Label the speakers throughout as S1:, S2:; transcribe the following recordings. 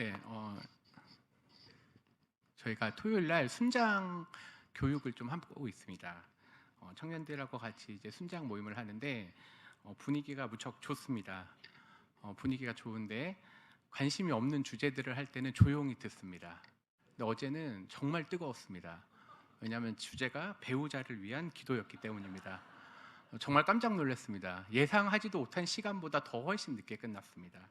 S1: 네, 저희가 토요일 날 순장 교육을 좀 하고 있습니다. 청년들하고 같이 이제 순장 모임을 하는데 분위기가 무척 좋습니다. 분위기가 좋은데 관심이 없는 주제들을 할 때는 조용히 듣습니다. 근데 어제는 정말 뜨거웠습니다. 왜냐하면 주제가 배우자를 위한 기도였기 때문입니다. 정말 깜짝 놀랐습니다. 예상하지도 못한 시간보다 더 훨씬 늦게 끝났습니다.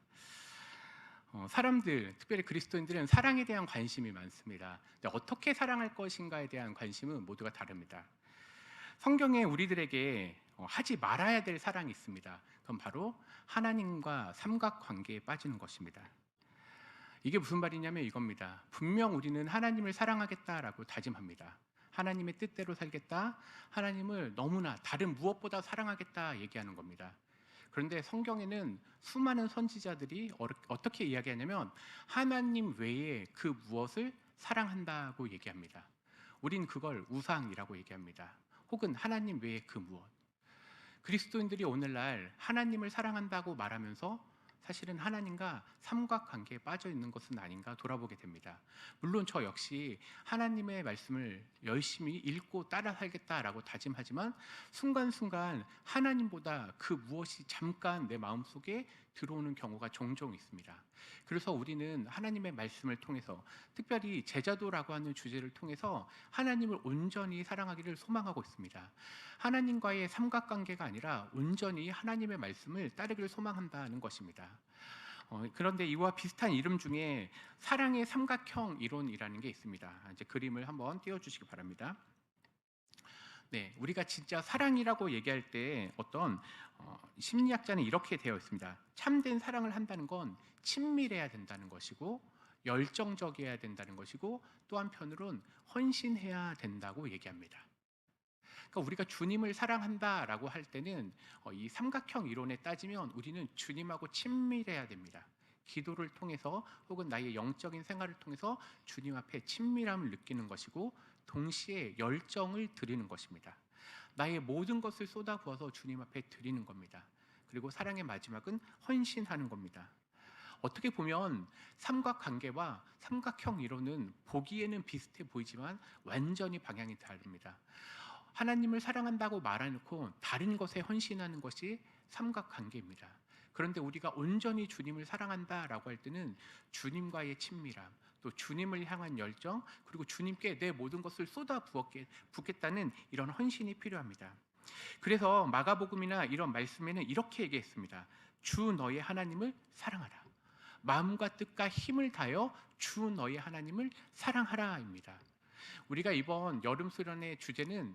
S1: 사람들, 특별히 그리스도인들은 사랑에 대한 관심이 많습니다. 근데 어떻게 사랑할 것인가에 대한 관심은 모두가 다릅니다. 성경에 우리들에게 하지 말아야 될 사랑이 있습니다. 그건 바로 하나님과 삼각관계에 빠지는 것입니다. 이게 무슨 말이냐면 이겁니다. 분명 우리는 하나님을 사랑하겠다라고 다짐합니다. 하나님의 뜻대로 살겠다, 하나님을 너무나 다른 무엇보다 사랑하겠다 얘기하는 겁니다. 그런데 성경에는 수많은 선지자들이 어떻게 이야기하냐면 하나님 외에 그 무엇을 사랑한다고 얘기합니다. 우린 그걸 우상이라고 얘기합니다. 혹은 하나님 외에 그 무엇. 그리스도인들이 오늘날 하나님을 사랑한다고 말하면서 사실은 하나님과 삼각관계에 빠져 있는 것은 아닌가 돌아보게 됩니다. 물론 저 역시 하나님의 말씀을 열심히 읽고 따라 살겠다라고 다짐하지만 순간순간 하나님보다 그 무엇이 잠깐 내 마음속에 들어오는 경우가 종종 있습니다. 그래서 우리는 하나님의 말씀을 통해서, 특별히 제자도라고 하는 주제를 통해서 하나님을 온전히 사랑하기를 소망하고 있습니다. 하나님과의 삼각관계가 아니라 온전히 하나님의 말씀을 따르기를 소망한다는 것입니다. 그런데 이와 비슷한 이름 중에 사랑의 삼각형 이론이라는 게 있습니다. 이제 그림을 한번 띄워주시기 바랍니다. 네, 우리가 진짜 사랑이라고 얘기할 때 어떤 심리학자는 이렇게 되어 있습니다. 참된 사랑을 한다는 건 친밀해야 된다는 것이고 열정적이어야 된다는 것이고 또 한편으론 헌신해야 된다고 얘기합니다. 그러니까 우리가 주님을 사랑한다라고 할 때는 이 삼각형 이론에 따지면 우리는 주님하고 친밀해야 됩니다. 기도를 통해서 혹은 나의 영적인 생활을 통해서 주님 앞에 친밀함을 느끼는 것이고 동시에 열정을 드리는 것입니다. 나의 모든 것을 쏟아부어서 주님 앞에 드리는 겁니다. 그리고 사랑의 마지막은 헌신하는 겁니다. 어떻게 보면 삼각관계와 삼각형 이론은 보기에는 비슷해 보이지만 완전히 방향이 다릅니다. 하나님을 사랑한다고 말해놓고 다른 것에 헌신하는 것이 삼각관계입니다. 그런데 우리가 온전히 주님을 사랑한다라고 할 때는 주님과의 친밀함, 또 주님을 향한 열정, 그리고 주님께 내 모든 것을 쏟아붓겠다는 이런 헌신이 필요합니다. 그래서 마가복음이나 이런 말씀에는 이렇게 얘기했습니다. 주 너의 하나님을 사랑하라. 마음과 뜻과 힘을 다하여 주 너의 하나님을 사랑하라입니다. 우리가 이번 여름 수련의 주제는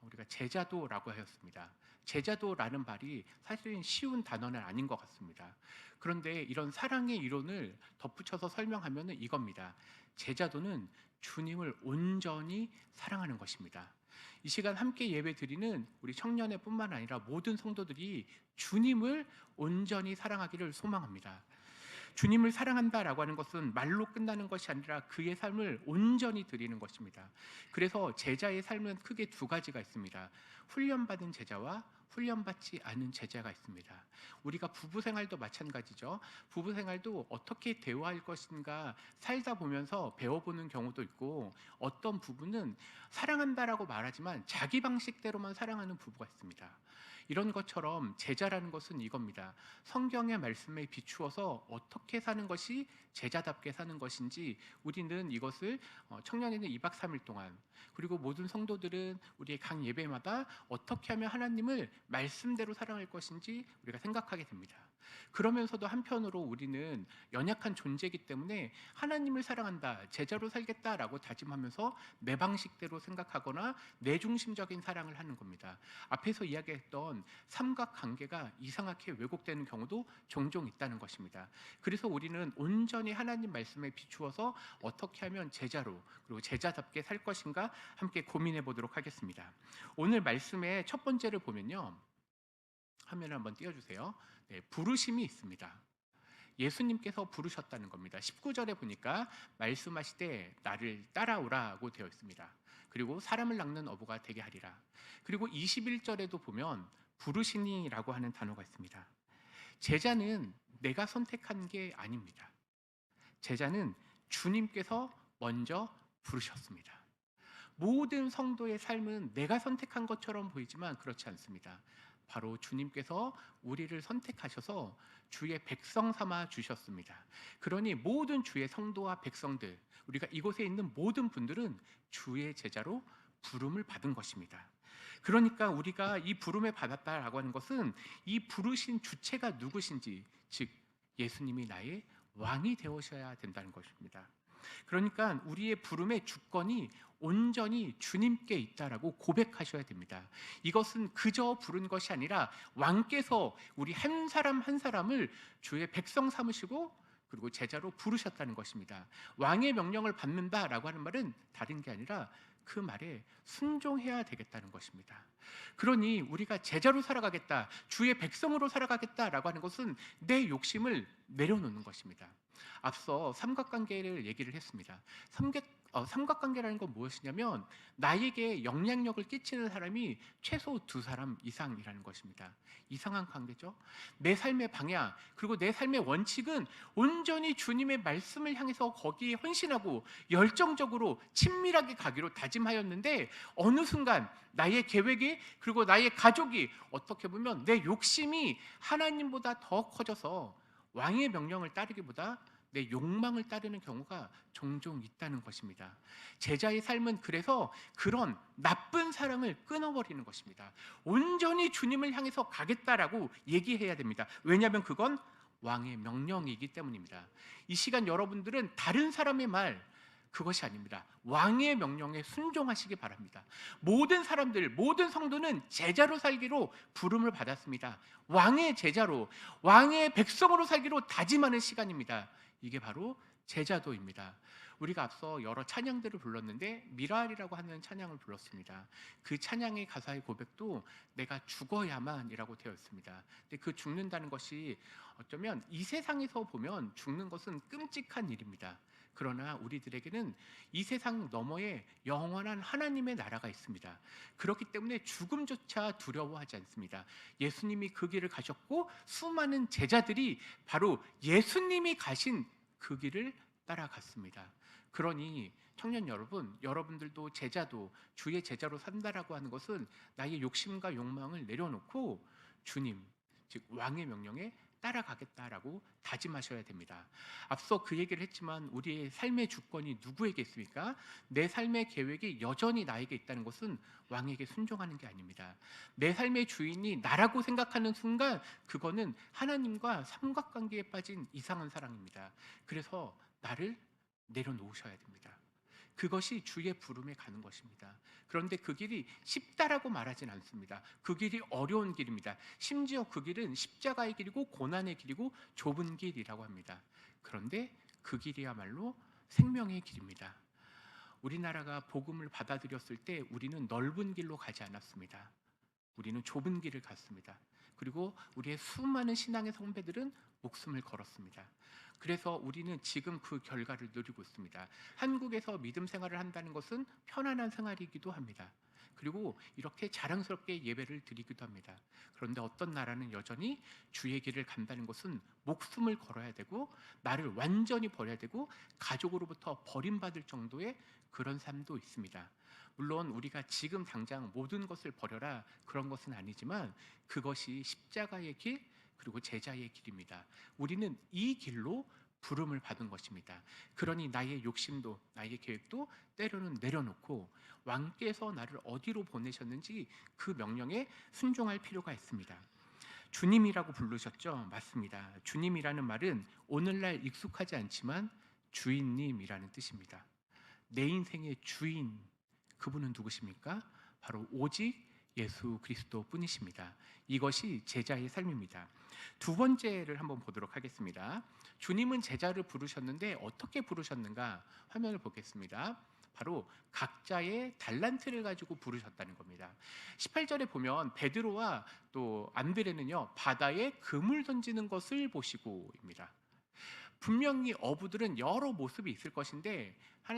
S1: 우리가 제자도라고 하였습니다. 제자도라는 말이 사실은 쉬운 단어는 아닌 것 같습니다. 그런데 이런 사랑의 이론을 덧붙여서 설명하면 이겁니다. 제자도는 주님을 온전히 사랑하는 것입니다. 이 시간 함께 예배 드리는 우리 청년회 뿐만 아니라 모든 성도들이 주님을 온전히 사랑하기를 소망합니다. 주님을 사랑한다라고 하는 것은 말로 끝나는 것이 아니라 그의 삶을 온전히 드리는 것입니다. 그래서 제자의 삶은 크게 두 가지가 있습니다. 훈련받은 제자와 훈련받지 않은 제자가 있습니다. 우리가 부부 생활도 마찬가지죠. 부부 생활도 어떻게 대화할 것인가 살다 보면서 배워보는 경우도 있고, 어떤 부부는 사랑한다라고 말하지만 자기 방식대로만 사랑하는 부부가 있습니다. 이런 것처럼 제자라는 것은 이겁니다. 성경의 말씀에 비추어서 어떻게 사는 것이 제자답게 사는 것인지 우리는 이것을 청년회는 2박 3일 동안, 그리고 모든 성도들은 우리의 각 예배마다 어떻게 하면 하나님을 말씀대로 사랑할 것인지 우리가 생각하게 됩니다. 그러면서도 한편으로 우리는 연약한 존재이기 때문에 하나님을 사랑한다, 제자로 살겠다라고 다짐하면서 내 방식대로 생각하거나 내 중심적인 사랑을 하는 겁니다. 앞에서 이야기했던 삼각관계가 이상하게 왜곡되는 경우도 종종 있다는 것입니다. 그래서 우리는 온전히 하나님 말씀에 비추어서 어떻게 하면 제자로, 그리고 제자답게 살 것인가 함께 고민해 보도록 하겠습니다. 오늘 말씀의 첫 번째를 보면요, 화면을 한번 띄워주세요. 네, 부르심이 있습니다. 예수님께서 부르셨다는 겁니다. 19절에 보니까 말씀하시되 나를 따라오라고 되어 있습니다. 그리고 사람을 낚는 어부가 되게 하리라. 그리고 21절에도 보면 부르시니라고 하는 단어가 있습니다. 제자는 내가 선택한 게 아닙니다. 제자는 주님께서 먼저 부르셨습니다. 모든 성도의 삶은 내가 선택한 것처럼 보이지만 그렇지 않습니다. 바로 주님께서 우리를 선택하셔서 주의 백성 삼아 주셨습니다. 그러니 모든 주의 성도와 백성들, 우리가 이곳에 있는 모든 분들은 주의 제자로 부름을 받은 것입니다. 그러니까 우리가 이 부름을 받았다라고 하는 것은 이 부르신 주체가 누구신지, 즉 예수님이 나의 왕이 되어셔야 된다는 것입니다. 그러니까 우리의 부름의 주권이 온전히 주님께 있다라고 고백하셔야 됩니다. 이것은 그저 부른 것이 아니라 왕께서 우리 한 사람 한 사람을 주의 백성 삼으시고 그리고 제자로 부르셨다는 것입니다. 왕의 명령을 받는다라고 하는 말은 다른 게 아니라 그 말에 순종해야 되겠다는 것입니다. 그러니 우리가 제자로 살아가겠다, 주의 백성으로 살아가겠다라고 하는 것은 내 욕심을 내려놓는 것입니다. 앞서 삼각관계를 얘기를 했습니다. 삼각관계라는 건 무엇이냐면 나에게 영향력을 끼치는 사람이 최소 2사람 이상이라는 것입니다. 이상한 관계죠. 내 삶의 방향 그리고 내 삶의 원칙은 온전히 주님의 말씀을 향해서 거기에 헌신하고 열정적으로 친밀하게 가기로 다짐하였는데 어느 순간 나의 계획이 그리고 나의 가족이 어떻게 보면 내 욕심이 하나님보다 더 커져서 왕의 명령을 따르기보다 내 욕망을 따르는 경우가 종종 있다는 것입니다. 제자의 삶은 그래서 그런 나쁜 사랑을 끊어버리는 것입니다. 온전히 주님을 향해서 가겠다라고 얘기해야 됩니다. 왜냐하면 그건 왕의 명령이기 때문입니다. 이 시간 여러분들은 다른 사람의 말 그것이 아닙니다. 왕의 명령에 순종하시기 바랍니다. 모든 사람들, 모든 성도는 제자로 살기로 부름을 받았습니다. 왕의 제자로, 왕의 백성으로 살기로 다짐하는 시간입니다. 이게 바로 제자도입니다. 우리가 앞서 여러 찬양들을 불렀는데 미랄이라고 하는 찬양을 불렀습니다. 그 찬양의 가사의 고백도 내가 죽어야만이라고 되어 있습니다. 근데 그 죽는다는 것이 어쩌면 이 세상에서 보면 죽는 것은 끔찍한 일입니다. 그러나 우리들에게는 이 세상 너머에 영원한 하나님의 나라가 있습니다. 그렇기 때문에 죽음조차 두려워하지 않습니다. 예수님이 그 길을 가셨고 수많은 제자들이 바로 예수님이 가신 그 길을 따라갔습니다. 그러니 청년 여러분, 여러분들도 제자도 주의 제자로 산다라고 하는 것은 나의 욕심과 욕망을 내려놓고 주님, 즉 왕의 명령에 따라가겠다라고 다짐하셔야 됩니다. 앞서 그 얘기를 했지만 우리의 삶의 주권이 누구에게 있습니까? 내 삶의 계획이 여전히 나에게 있다는 것은 왕에게 순종하는 게 아닙니다. 내 삶의 주인이 나라고 생각하는 순간 그거는 하나님과 삼각관계에 빠진 이상한 사랑입니다. 그래서 나를 내려놓으셔야 됩니다. 그것이 주의 부름에 가는 것입니다. 그런데 그 길이 쉽다라고 말하진 않습니다. 그 길이 어려운 길입니다. 심지어 그 길은 십자가의 길이고 고난의 길이고 좁은 길이라고 합니다. 그런데 그 길이야말로 생명의 길입니다. 우리나라가 복음을 받아들였을 때 우리는 넓은 길로 가지 않았습니다. 우리는 좁은 길을 갔습니다. 그리고 우리의 수많은 신앙의 선배들은 목숨을 걸었습니다. 그래서 우리는 지금 그 결과를 누리고 있습니다. 한국에서 믿음 생활을 한다는 것은 편안한 생활이기도 합니다. 그리고 이렇게 자랑스럽게 예배를 드리기도 합니다. 그런데 어떤 나라는 여전히 주의 길을 간다는 것은 목숨을 걸어야 되고 나를 완전히 버려야 되고 가족으로부터 버림받을 정도의 그런 삶도 있습니다. 물론 우리가 지금 당장 모든 것을 버려라 그런 것은 아니지만 그것이 십자가의 길 그리고 제자의 길입니다. 우리는 이 길로 부름을 받은 것입니다. 그러니 나의 욕심도 나의 계획도 때로는 내려놓고 왕께서 나를 어디로 보내셨는지 그 명령에 순종할 필요가 있습니다. 주님이라고 부르셨죠? 맞습니다. 주님이라는 말은 오늘날 익숙하지 않지만 주인님이라는 뜻입니다. 내 인생의 주인 그분은 누구십니까? 바로 오직 예수 그리스도 뿐이십니다. 이것이 제자의 삶입니다. 두 번째를 한번 보도록 하겠습니다. 주님은 제자를 부르셨는데 어떻게 부르셨는가? 화면을 보겠습니다. 바로 각자의 달란트를 가지고 부르셨다는 겁니다. 18절에 보면 베드로와 또 안드레는요 바다에 금을 던지는 것을 보시고입니다. 분명히 어부들은 여러 모습이 있을 것인데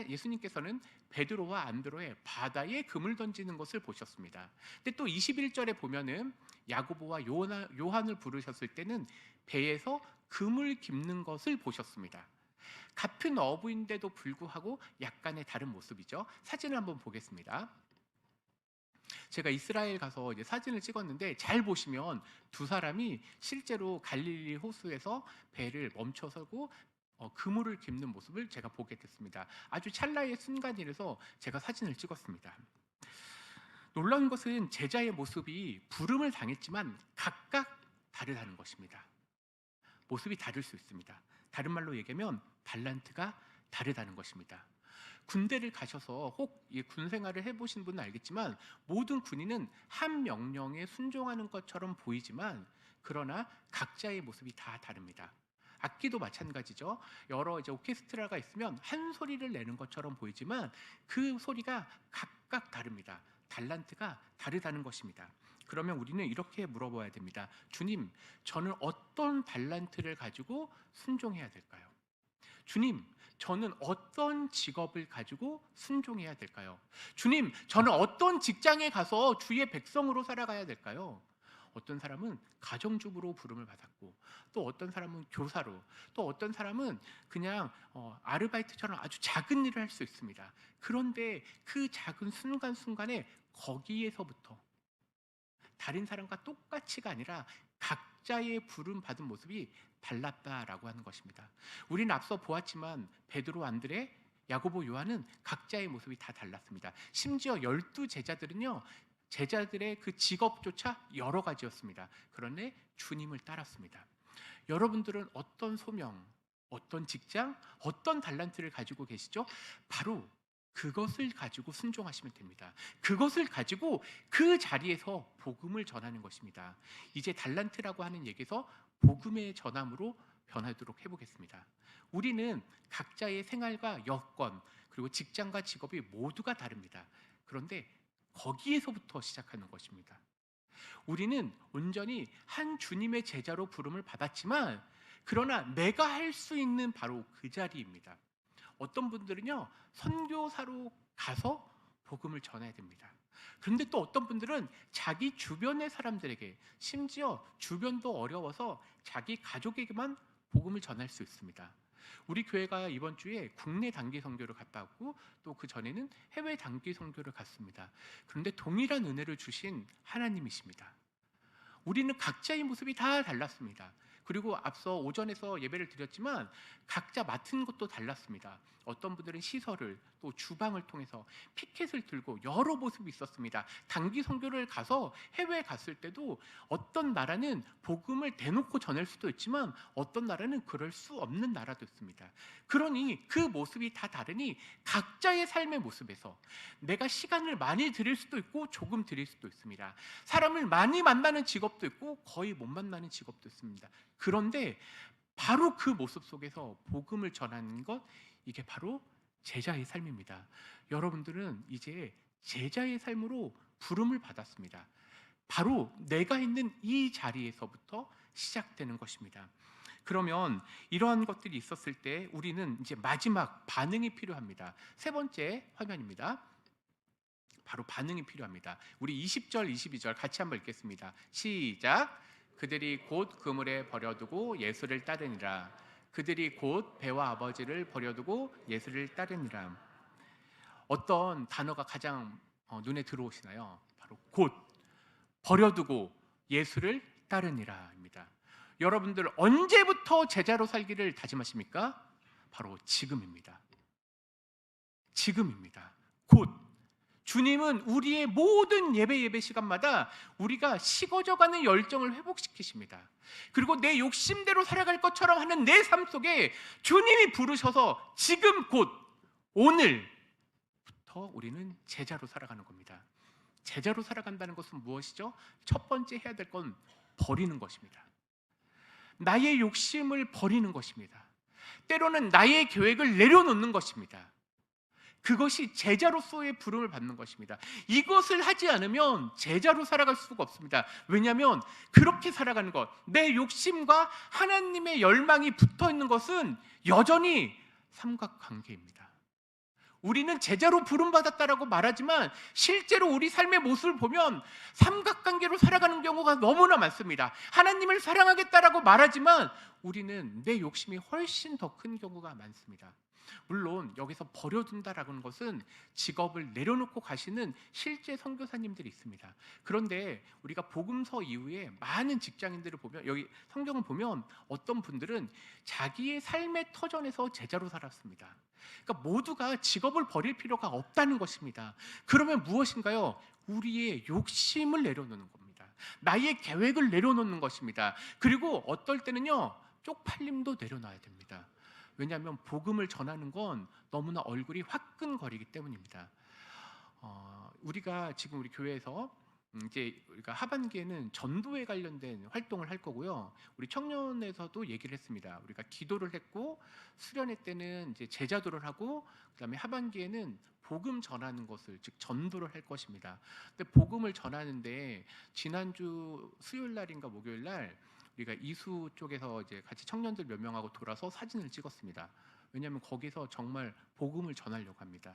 S1: 예수님께서는 베드로와 안드로의 바다에 금을 던지는 것을 보셨습니다. 근데 또 21절에 보면은 야고보와 요한을 부르셨을 때는 배에서 금을 깁는 것을 보셨습니다. 같은 어부인데도 불구하고 약간의 다른 모습이죠. 사진을 한번 보겠습니다. 제가 이스라엘 가서 이제 사진을 찍었는데 잘 보시면 두 사람이 실제로 갈릴리 호수에서 배를 멈춰서고 그물을 깁는 모습을 제가 보게 됐습니다. 아주 찰나의 순간이라서 제가 사진을 찍었습니다. 놀라운 것은 제자의 모습이 부름을 당했지만 각각 다르다는 것입니다. 모습이 다를 수 있습니다. 다른 말로 얘기하면 달란트가 다르다는 것입니다. 군대를 가셔서 혹 군 생활을 해보신 분은 알겠지만 모든 군인은 한 명령에 순종하는 것처럼 보이지만 그러나 각자의 모습이 다 다릅니다. 악기도 마찬가지죠. 여러 이제 오케스트라가 있으면 한 소리를 내는 것처럼 보이지만 그 소리가 각각 다릅니다. 달란트가 다르다는 것입니다. 그러면 우리는 이렇게 물어봐야 됩니다. 주님, 저는 어떤 달란트를 가지고 순종해야 될까요? 주님, 저는 어떤 직업을 가지고 순종해야 될까요? 주님, 저는 어떤 직장에 가서 주의 백성으로 살아가야 될까요? 어떤 사람은 가정주부로 부름을 받았고, 또 어떤 사람은 교사로, 또 어떤 사람은 그냥 아르바이트처럼 아주 작은 일을 할 수 있습니다. 그런데 그 작은 순간순간에 거기에서부터 다른 사람과 똑같이가 아니라 각자의 부름 받은 모습이 달랐다라고 하는 것입니다. 우리는 앞서 보았지만 베드로, 안드레, 야고보, 요한은 각자의 모습이 다 달랐습니다. 심지어 12 제자들은요, 제자들의 그 직업조차 여러 가지였습니다. 그런데 주님을 따랐습니다. 여러분들은 어떤 소명, 어떤 직장, 어떤 달란트를 가지고 계시죠? 바로 그것을 가지고 순종하시면 됩니다. 그것을 가지고 그 자리에서 복음을 전하는 것입니다. 이제 달란트라고 하는 얘기에서 복음의 전함으로 변하도록 해보겠습니다. 우리는 각자의 생활과 여건 그리고 직장과 직업이 모두가 다릅니다. 그런데 거기에서부터 시작하는 것입니다. 우리는 온전히 한 주님의 제자로 부름을 받았지만 그러나 내가 할 수 있는 바로 그 자리입니다. 어떤 분들은요, 선교사로 가서 복음을 전해야 됩니다. 그런데 또 어떤 분들은 자기 주변의 사람들에게, 심지어 주변도 어려워서 자기 가족에게만 복음을 전할 수 있습니다. 우리 교회가 이번 주에 국내 단기 선교를 갔다 왔고 또 그 전에는 해외 단기 선교를 갔습니다. 그런데 동일한 은혜를 주신 하나님이십니다. 우리는 각자의 모습이 다 달랐습니다. 그리고 앞서 오전에서 예배를 드렸지만 각자 맡은 것도 달랐습니다. 어떤 분들은 시설을, 또 주방을 통해서 피켓을 들고 여러 모습이 있었습니다. 단기 선교를 가서 해외에 갔을 때도 어떤 나라는 복음을 대놓고 전할 수도 있지만 어떤 나라는 그럴 수 없는 나라도 있습니다. 그러니 그 모습이 다 다르니 각자의 삶의 모습에서 내가 시간을 많이 드릴 수도 있고 조금 드릴 수도 있습니다. 사람을 많이 만나는 직업도 있고 거의 못 만나는 직업도 있습니다. 그런데 바로 그 모습 속에서 복음을 전하는 것, 이게 바로 제자의 삶입니다. 여러분들은 이제 제자의 삶으로 부름을 받았습니다. 바로 내가 있는 이 자리에서부터 시작되는 것입니다. 그러면 이러한 것들이 있었을 때 우리는 이제 마지막 반응이 필요합니다. 세 번째 화면입니다. 바로 반응이 필요합니다. 우리 20절, 22절 같이 한번 읽겠습니다. 시작. 그들이 곧 그물에 버려두고 예수를 따르니라. 그들이 곧 배와 아버지를 버려두고 예수를 따르니라. 어떤 단어가 가장 눈에 들어오시나요? 바로 곧, 버려두고 예수를 따르니라입니다. 여러분들 언제부터 제자로 살기를 다짐하십니까? 바로 지금입니다. 지금입니다. 곧. 주님은 우리의 모든 예배 시간마다 우리가 식어져가는 열정을 회복시키십니다. 그리고 내 욕심대로 살아갈 것처럼 하는 내 삶 속에 주님이 부르셔서 지금 곧 오늘부터 우리는 제자로 살아가는 겁니다. 제자로 살아간다는 것은 무엇이죠? 첫 번째 해야 될 건 버리는 것입니다. 나의 욕심을 버리는 것입니다. 때로는 나의 계획을 내려놓는 것입니다. 그것이 제자로서의 부름을 받는 것입니다. 이것을 하지 않으면 제자로 살아갈 수가 없습니다. 왜냐하면 그렇게 살아가는 것, 내 욕심과 하나님의 열망이 붙어있는 것은 여전히 삼각관계입니다. 우리는 제자로 부름받았다라고 말하지만 실제로 우리 삶의 모습을 보면 삼각관계로 살아가는 경우가 너무나 많습니다. 하나님을 사랑하겠다라고 말하지만 우리는 내 욕심이 훨씬 더 큰 경우가 많습니다. 물론 여기서 버려둔다라는 것은 직업을 내려놓고 가시는 실제 선교사님들이 있습니다. 그런데 우리가 복음서 이후에 많은 직장인들을 보면, 여기 성경을 보면 어떤 분들은 자기의 삶의 터전에서 제자로 살았습니다. 그러니까 모두가 직업을 버릴 필요가 없다는 것입니다. 그러면 무엇인가요? 우리의 욕심을 내려놓는 겁니다. 나의 계획을 내려놓는 것입니다. 그리고 어떨 때는요, 쪽팔림도 내려놔야 됩니다. 왜냐하면 복음을 전하는 건 너무나 얼굴이 화끈거리기 때문입니다. 우리가 지금 우리 교회에서 이제 우리가 하반기에는 전도에 관련된 활동을 할 거고요. 우리 청년에서도 얘기를 했습니다. 우리가 기도를 했고 수련회 때는 이제 제자도를 하고 그다음에 하반기에는 복음 전하는 것을, 즉 전도를 할 것입니다. 근데 복음을 전하는데 지난주 수요일 날인가 목요일 날 우리가 이수 쪽에서 이제 같이 청년들 몇 명하고 돌아서 사진을 찍었습니다. 왜냐하면 거기서 정말 복음을 전하려고 합니다.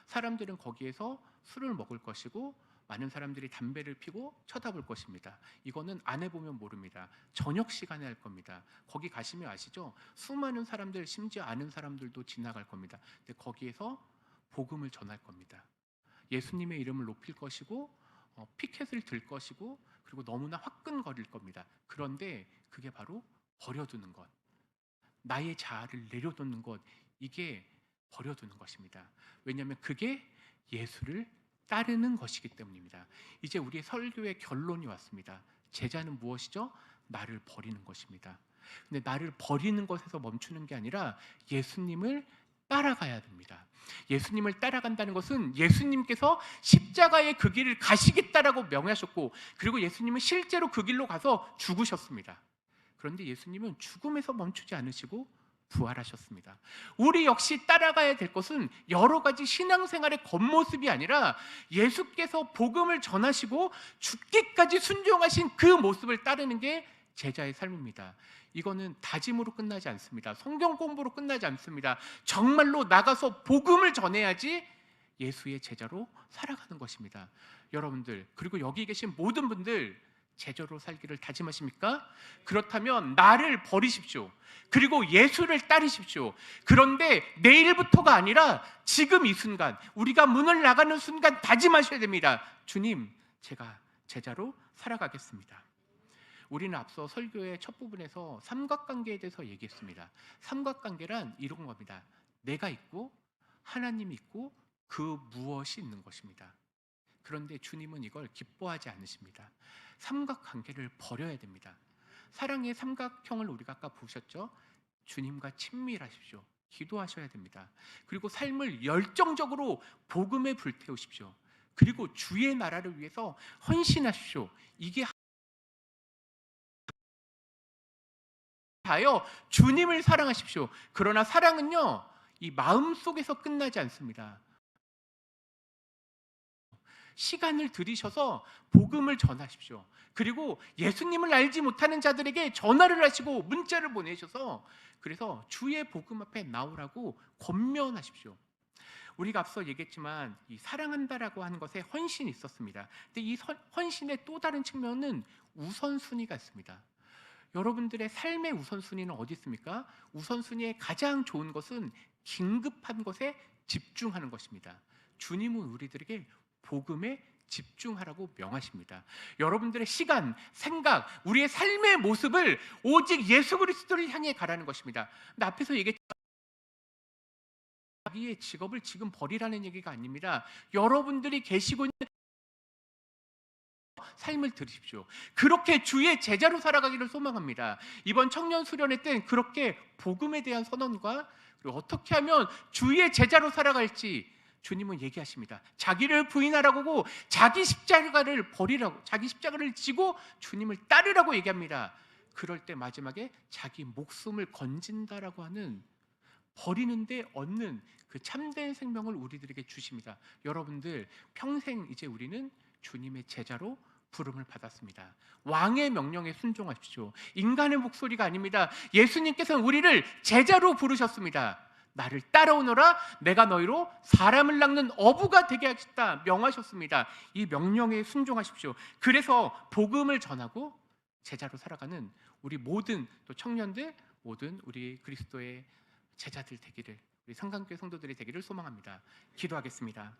S1: 사람들은 거기에서 술을 먹을 것이고 많은 사람들이 담배를 피고 쳐다볼 것입니다. 이거는 안 해보면 모릅니다. 저녁 시간에 할 겁니다. 거기 가시면 아시죠? 수많은 사람들, 심지어 아는 사람들도 지나갈 겁니다. 근데 거기에서 복음을 전할 겁니다. 예수님의 이름을 높일 것이고 피켓을 들 것이고 그리고 너무나 화끈거릴 겁니다. 그런데 그게 바로 버려두는 것, 나의 자아를 내려놓는 것, 이게 버려두는 것입니다. 왜냐하면 그게 예수를 따르는 것이기 때문입니다. 이제 우리의 설교의 결론이 왔습니다. 제자는 무엇이죠? 나를 버리는 것입니다. 근데 나를 버리는 것에서 멈추는 게 아니라 예수님을 따라가야 됩니다. 예수님을 따라간다는 것은 예수님께서 십자가의 그 길을 가시겠다라고 명하셨고, 그리고 예수님은 실제로 그 길로 가서 죽으셨습니다. 그런데 예수님은 죽음에서 멈추지 않으시고 부활하셨습니다. 우리 역시 따라가야 될 것은 여러 가지 신앙생활의 겉모습이 아니라 예수께서 복음을 전하시고 죽기까지 순종하신 그 모습을 따르는 게 제자의 삶입니다. 이거는 다짐으로 끝나지 않습니다. 성경 공부로 끝나지 않습니다. 정말로 나가서 복음을 전해야지 예수의 제자로 살아가는 것입니다. 여러분들, 그리고 여기 계신 모든 분들 제자로 살기를 다짐하십니까? 그렇다면 나를 버리십시오. 그리고 예수를 따르십시오. 그런데 내일부터가 아니라 지금 이 순간, 우리가 문을 나가는 순간 다짐하셔야 됩니다. 주님, 제가 제자로 살아가겠습니다. 우리는 앞서 설교의 첫 부분에서 삼각관계에 대해서 얘기했습니다. 삼각관계란 이런 겁니다. 내가 있고 하나님이 있고 그 무엇이 있는 것입니다. 그런데 주님은 이걸 기뻐하지 않으십니다. 삼각관계를 버려야 됩니다. 사랑의 삼각형을 우리가 아까 보셨죠? 주님과 친밀하십시오. 기도하셔야 됩니다. 그리고 삶을 열정적으로 복음에 불태우십시오. 그리고 주의 나라를 위해서 헌신하십시오. 이게 다요 주님을 사랑하십시오. 그러나 사랑은요, 이 마음속에서 끝나지 않습니다. 시간을 들이셔서 복음을 전하십시오. 그리고 예수님을 알지 못하는 자들에게 전화를 하시고 문자를 보내셔서 그래서 주의 복음 앞에 나오라고 권면하십시오. 우리가 앞서 얘기했지만 이 사랑한다라고 하는 것에 헌신이 있었습니다. 근데 이 헌신의 또 다른 측면은 우선순위가 있습니다. 여러분들의 삶의 우선순위는 어디 있습니까? 우선순위의 가장 좋은 것은 긴급한 것에 집중하는 것입니다. 주님은 우리들에게 복음에 집중하라고 명하십니다. 여러분들의 시간, 생각, 우리의 삶의 모습을 오직 예수 그리스도를 향해 가라는 것입니다. 근데 앞에서 얘기했지만 자기의 직업을 지금 버리라는 얘기가 아닙니다. 여러분들이 계시고 있는 삶을 들으십시오. 그렇게 주의 제자로 살아가기를 소망합니다. 이번 청년 수련회 때 그렇게 복음에 대한 선언과 그리고 어떻게 하면 주의 제자로 살아갈지 주님은 얘기하십니다. 자기를 부인하라고, 자기 십자가를 버리라고, 자기 십자가를 지고 주님을 따르라고 얘기합니다. 그럴 때 마지막에 자기 목숨을 건진다라고 하는, 버리는데 얻는 그 참된 생명을 우리들에게 주십니다. 여러분들, 평생 이제 우리는 주님의 제자로 부름을 받았습니다. 왕의 명령에 순종하십시오. 인간의 목소리가 아닙니다. 예수님께서는 우리를 제자로 부르셨습니다. 나를 따라오너라. 내가 너희로 사람을 낚는 어부가 되게 하겠다 명하셨습니다. 이 명령에 순종하십시오. 그래서 복음을 전하고 제자로 살아가는 우리 모든 또 청년들, 모든 우리 그리스도의 제자들 되기를, 우리 성산교회 성도들이 되기를 소망합니다. 기도하겠습니다.